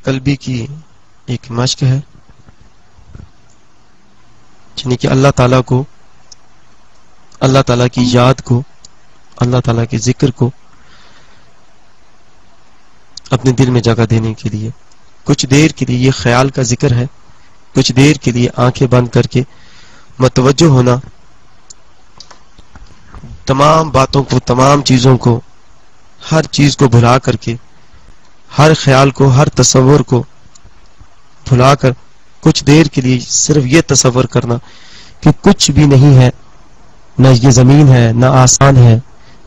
قلبی کی ایک مشق ہے، یعنی کہ اللہ تعالیٰ کو، اللہ تعالیٰ کی یاد کو، اللہ تعالیٰ کے ذکر کو اپنے دل میں جگہ دینے کے لیے کچھ دیر کے لیے یہ خیال کا ذکر ہے، کچھ دیر کے لیے آنکھیں بند کر کے متوجہ ہونا، تمام باتوں کو، تمام چیزوں کو، ہر چیز کو بھلا کر کے، ہر خیال کو، ہر تصور کو بھلا کر کچھ دیر کے لیے صرف یہ تصور کرنا کہ کچھ بھی نہیں ہے، نہ یہ زمین ہے، نہ آسمان ہے،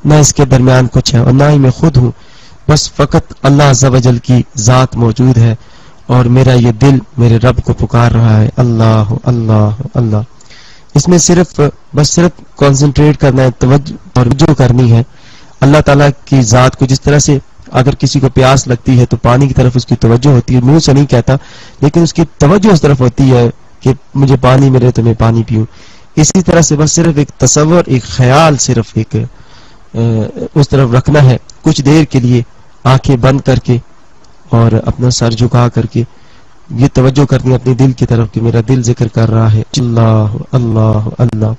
نہ اس کے درمیان کچھ ہے، اور نہ ہی میں خود ہوں، بس فقط اللہ عز و جل کی ذات موجود ہے اور میرا یہ دل میرے رب کو پکار رہا ہے، اللہ اللہ اللہ۔ اس میں صرف کنسنٹریٹ کرنا ہے، توجہ کرنی ہے اللہ تعالیٰ کی ذات کو۔ جس طرح سے اگر کسی کو پیاس لگتی ہے تو پانی کی طرف اس کی توجہ ہوتی ہے، منہ سے نہیں کہتا لیکن اس کی توجہ اس طرف ہوتی ہے کہ مجھے پانی ملے تو میں پانی پیوں۔ اسی طرح سے بس صرف ایک تصور، ایک خیال، صرف ایک اس طرف رکھنا ہے کچھ دیر کے لیے، آنکھیں بند کر کے اور اپنا سر جھکا کر کے یہ توجہ کرنی ہے اپنے دل کی طرف کہ میرا دل ذکر کر رہا ہے، اللہ اللہ اللہ۔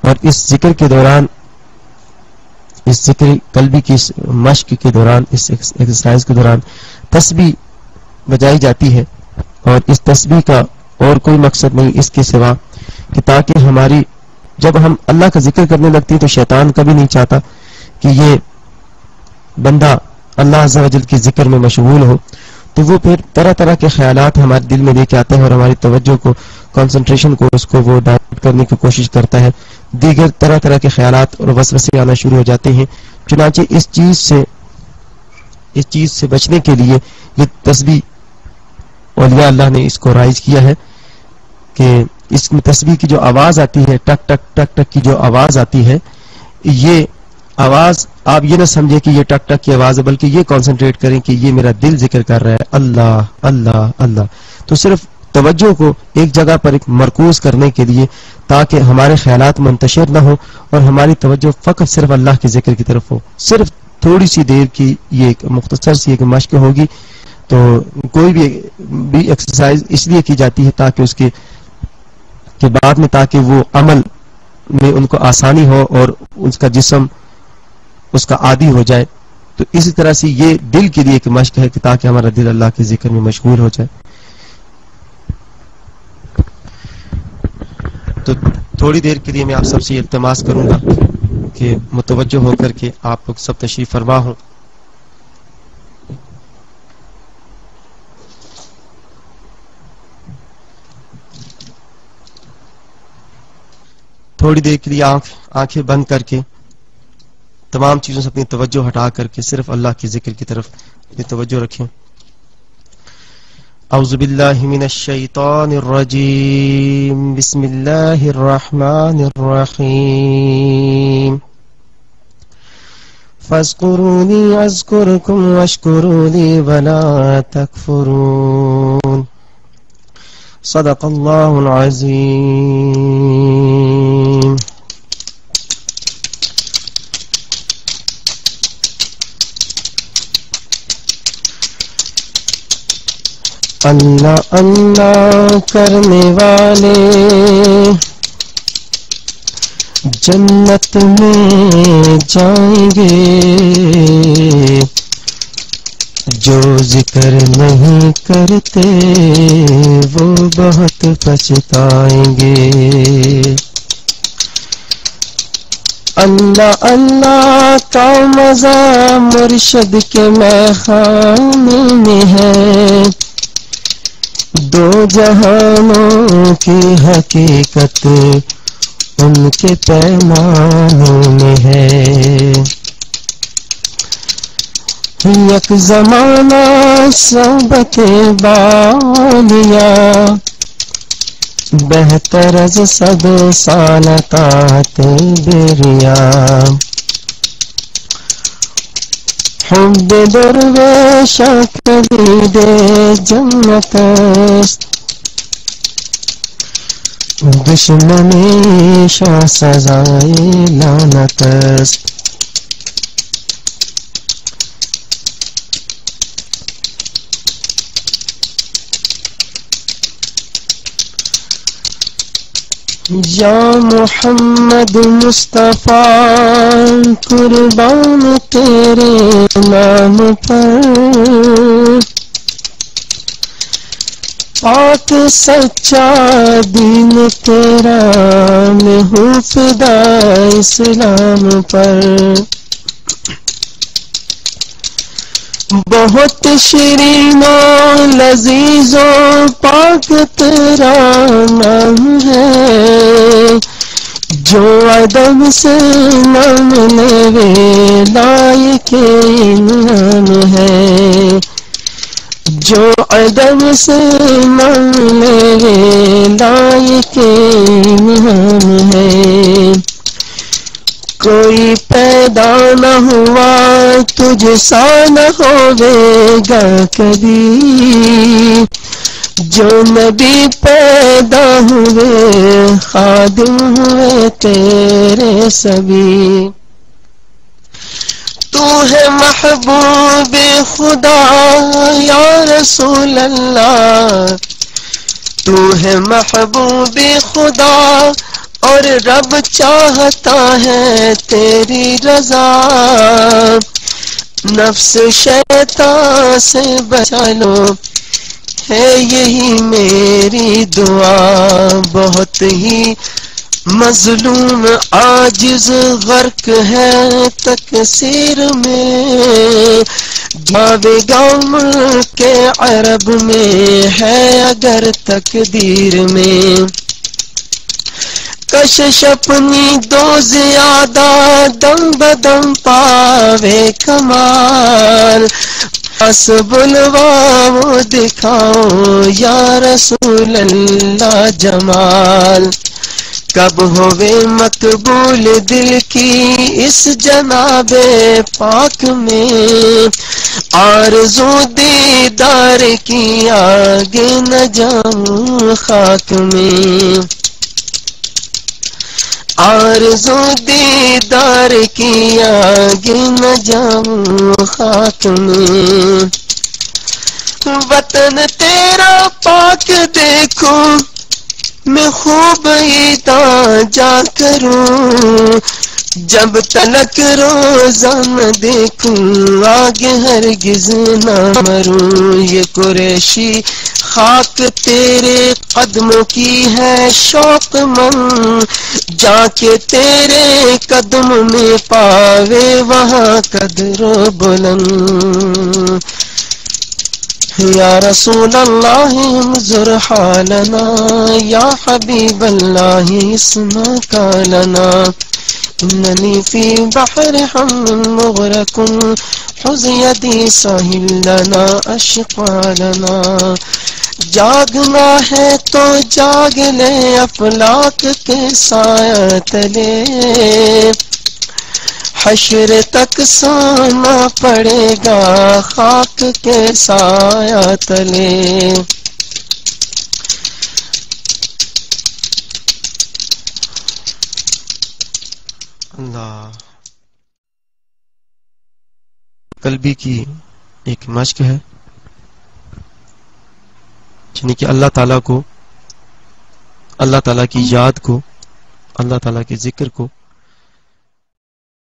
اور اس ذکر کے دوران، اس ذکر قلبی کی اس مشق کے دوران، اس ایکسرسائز کے دوران تسبیح بجائی جاتی ہے، اور اس تسبیح کا اور کوئی مقصد نہیں اس کے سوا کہ تاکہ ہماری، جب ہم اللہ کا ذکر کرنے لگتی ہے تو شیطان کبھی نہیں چاہتا کہ یہ بندہ اللہ عز و جل کے ذکر میں مشغول ہو، تو وہ پھر طرح طرح کے خیالات ہمارے دل میں لے کے آتے ہیں اور ہماری توجہ کو، کنسنٹریشن کو، اس کو وہ ڈائیورٹ کرنے کی کوشش کرتا ہے، دیگر طرح طرح کے خیالات اور وسوسے آنا شروع ہو جاتے ہیں۔ چنانچہ اس چیز سے بچنے کے لیے یہ تسبیح اولیاء اللہ نے اس کو رائج کیا ہے کہ اس میں تسبیح کی جو آواز آتی ہے، ٹک ٹک ٹک ٹک کی جو آواز آتی ہے، یہ آواز آپ یہ نہ سمجھے کہ یہ ٹک ٹک کی آواز ہے، بلکہ یہ کنسنٹریٹ کریں کہ یہ میرا دل ذکر کر رہا ہے، اللہ اللہ اللہ۔ تو صرف توجہ کو ایک جگہ پر ایک مرکوز کرنے کے لیے، تاکہ ہمارے خیالات منتشر نہ ہو اور ہماری توجہ فقط صرف اللہ کے ذکر کی طرف ہو۔ صرف تھوڑی سی دیر کی یہ ایک مختصر سی ایک مشق ہوگی، تو کوئی بھی ایکسرسائز اس لیے کی جاتی ہے تاکہ اس کے بعد میں، تاکہ وہ عمل میں ان کو آسانی ہو اور اس کا جسم اس کا عادی ہو جائے۔ تو اسی طرح سے یہ دل کے لیے ایک مشق ہے کہ تاکہ ہمارا دل اللہ کے ذکر میں مشغول ہو جائے۔ تو تھوڑی دیر کے لیے میں آپ سب سے التماس کروں گا کہ متوجہ ہو کر کے آپ لوگ سب تشریف فرما ہوں۔ تھوڑی دیر کے لیے آنکھیں بند کر کے تمام چیزوں سے اپنی توجہ ہٹا کر کے صرف اللہ کے ذکر کی طرف اپنی توجہ رکھیں۔ اعوذ باللہ من الشیطان الرجیم، بسم اللہ الرحمن الرحیم، فاذکرونی اذکرکم واشکروا لی ولا تکفرون، صدق اللہ العظیم۔ اللہ اللہ کرنے والے جنت میں جائیں گے، جو ذکر نہیں کرتے وہ بہت پچھتائیں گے۔ اللہ اللہ کا مزہ مرشد کے میخانے میں ہے، دو جہانوں کی حقیقت ان کے پیمانوں میں ہے۔ یک زمانہ صحبت بالیا، بہتر از 100 سال طاعت بریا، حب درویش کلید جنت است، دشمنی شاہ سزائے لعنت است۔ یا محمد مصطفیٰ قربان تیرے نام پر، پاک سچا دین تیرا میں ہوں فدا اسلام پر، بہت شیرین و لذیذ و پاک تیرا نام ہے، جو عدم سے نام لے لائق انعام ہے، جو عدم سے نام لے لائق انعام ہے، کوئی پیدا نہ ہوا تجھ سا نہ ہوے گا کبھی، جو نبی پیدا ہوئے خادم ہوئے تیرے سبھی، تو ہے محبوب خدا یا رسول اللہ، تو ہے محبوب خدا اور رب چاہتا ہے تیری رضا، نفس شیطان سے بچا لو ہے یہی میری دعا، بہت ہی مظلوم عاجز غرق ہے تقصیر میں، جاویگا ملک عرب میں ہے اگر تقدیر میں، کشش اپنی دو زیادہ دم بدم پاوے کمال، بس بلواؤ دکھاؤ یا رسول اللہ جمال، کب ہوئے مقبول دل کی اس جناب پاک میں، آرزو دیدار کی آگے نہ جاؤں خاک میں، آرزو دیدار کی آگے نہ جاؤں خاک میں، وطن تیرا پاک دیکھوں میں خوب عیداں جا کروں، جب تلک روزہ نہ دیکھوں آگے ہرگز نہ مروں، یہ قریشی خاک تیرے قدموں کی ہے شوق مند، جا کے تیرے قدم میں پاوے وہاں قدر و بلند، یا رسول اللہ انظر حالنا، یا حبیب اللہ اسمع قالنا، اننی فی بحر ہم مغرق خذ یدی ساحل لنا اشقا لنا، جاگنا ہے تو جاگ لے افلاک کے سایہ تلے، حشر تک سونا پڑے گا خاک کے سایہ تلے، اللہ قلبی کی ایک مشق ہے، یعنی کہ اللہ تعالیٰ کو، اللہ تعالیٰ کی یاد کو، اللہ تعالیٰ کے ذکر کو